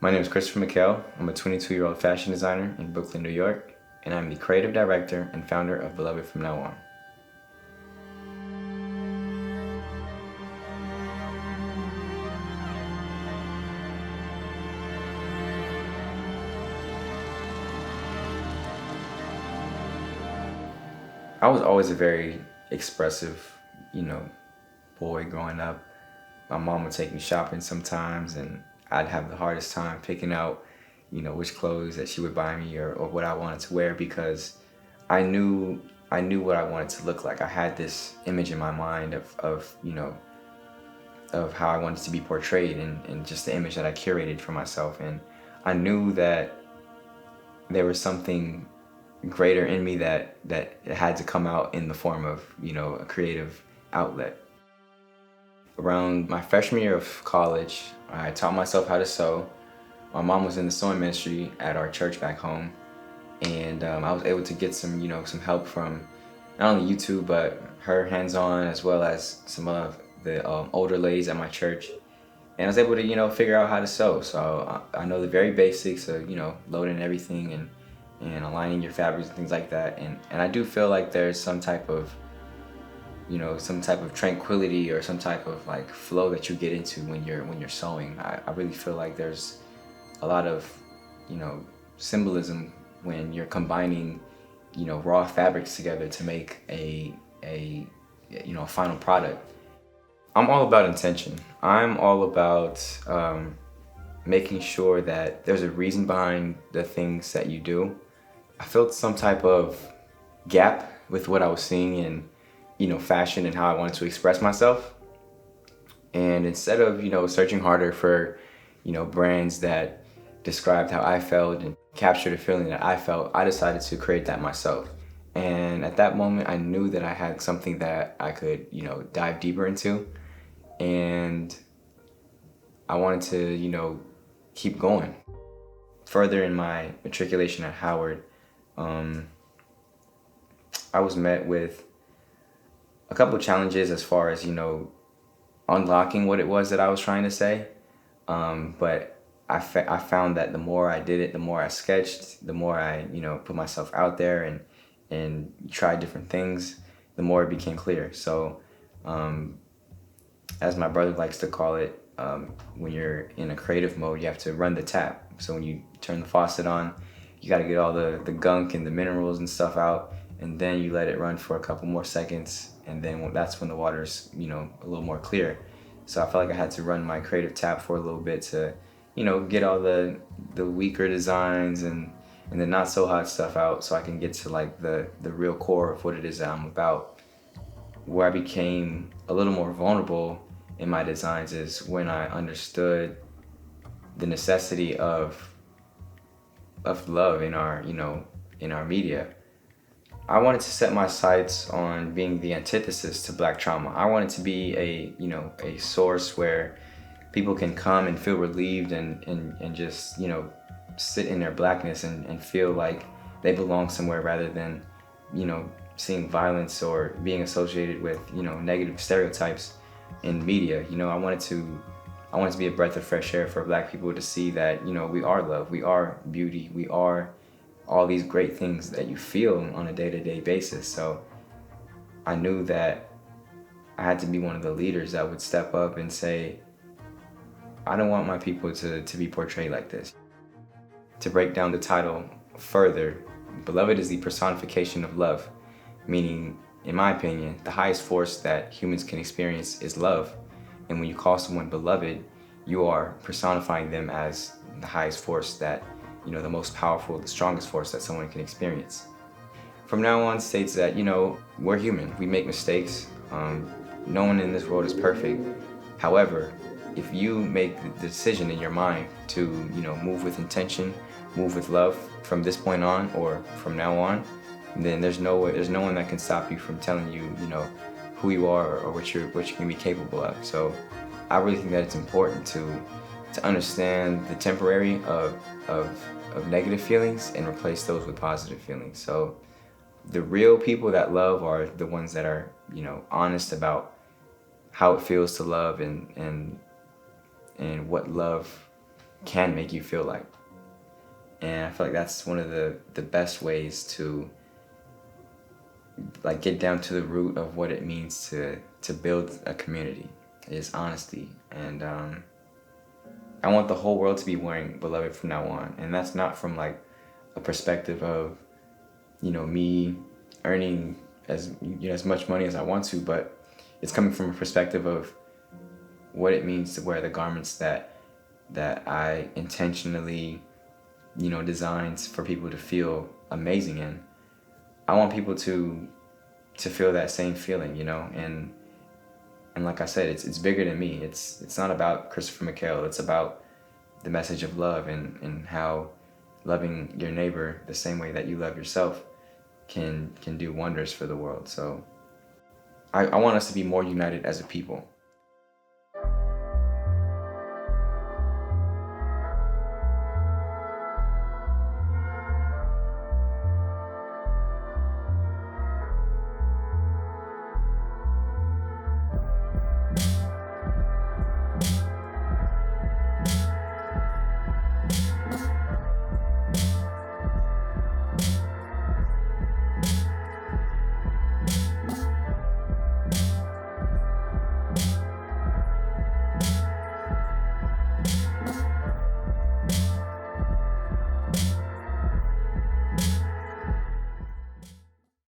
My name is Christopher Mikhail. I'm a 22-year-old fashion designer in Brooklyn, New York, and I'm the creative director and founder of Beloved from now on. I was always a very expressive, you know, boy growing up. My mom would take me shopping sometimes, and I'd have the hardest time picking out, which clothes that she would buy me or what I wanted to wear because I knew I knew what I wanted to look like. I had this image in my mind of how I wanted to be portrayed and just the image that I curated for myself. And I knew that there was something greater in me that it had to come out in the form of, a creative outlet. Around my freshman year of college, I taught myself how to sew. My mom was in the sewing ministry at our church back home, and I was able to get some help from not only YouTube but her hands-on as well as some of the older ladies at my church. And I was able to figure out how to sew. So I know the very basics of loading everything and aligning your fabrics and things like that. And I do feel like there's some type of tranquility or some type of like flow that you get into when you're sewing. I really feel like there's a lot of symbolism when you're combining raw fabrics together to make a final product. I'm all about intention. I'm all about making sure that there's a reason behind the things that you do. I felt some type of gap with what I was seeing in fashion and how I wanted to express myself. And instead of searching harder for brands that described how I felt and captured a feeling that I felt, I decided to create that myself. And at that moment, I knew that I had something that I could dive deeper into, and I wanted to keep going. Further in my matriculation at Howard, I was met with a couple of challenges as far as unlocking what it was that I was trying to say. But I found that the more I did it, the more I sketched, the more I put myself out there and tried different things, the more it became clear. So as my brother likes to call it, when you're in a creative mode, you have to run the tap. So when you turn the faucet on, you got to get all the gunk and the minerals and stuff out, and then you let it run for a couple more seconds, and then that's when the water's a little more clear. So I felt like I had to run my creative tap for a little bit to get all the weaker designs and the not so hot stuff out, so I can get to like the real core of what it is that I'm about. Where I became a little more vulnerable in my designs is when I understood the necessity of love in our in our media. I wanted to set my sights on being the antithesis to Black trauma. I wanted to be a source where people can come and feel relieved and just sit in their Blackness and feel like they belong somewhere, rather than seeing violence or being associated with negative stereotypes in media. I wanted to be a breath of fresh air for Black people to see that we are love, we are beauty, we are all these great things that you feel on a day-to-day basis. So I knew that I had to be one of the leaders that would step up and say, I don't want my people to be portrayed like this. To break down the title further, Beloved is the personification of love, meaning, in my opinion, the highest force that humans can experience is love. And when you call someone beloved, you are personifying them as the highest force that, the most powerful, the strongest force that someone can experience. From now on states that, we're human, we make mistakes. No one in this world is perfect. However, if you make the decision in your mind to, move with intention, move with love from this point on or from now on, then there's no one that can stop you from telling you, who you are or what you can be capable of. So I really think that it's important to understand the temporary of negative feelings and replace those with positive feelings. So the real people that love are the ones that are, honest about how it feels to love and what love can make you feel like. And I feel like that's one of the best ways to like get down to the root of what it means to build a community is honesty. And I want the whole world to be wearing Beloved from now on. And that's not from like a perspective of, me earning as much money as I want to, but it's coming from a perspective of what it means to wear the garments that I intentionally, designed for people to feel amazing in. I want people to feel that same feeling, and like I said, it's bigger than me. It's not about Christopher Mikhail. It's about the message of love and how loving your neighbor the same way that you love yourself can do wonders for the world. So I want us to be more united as a people.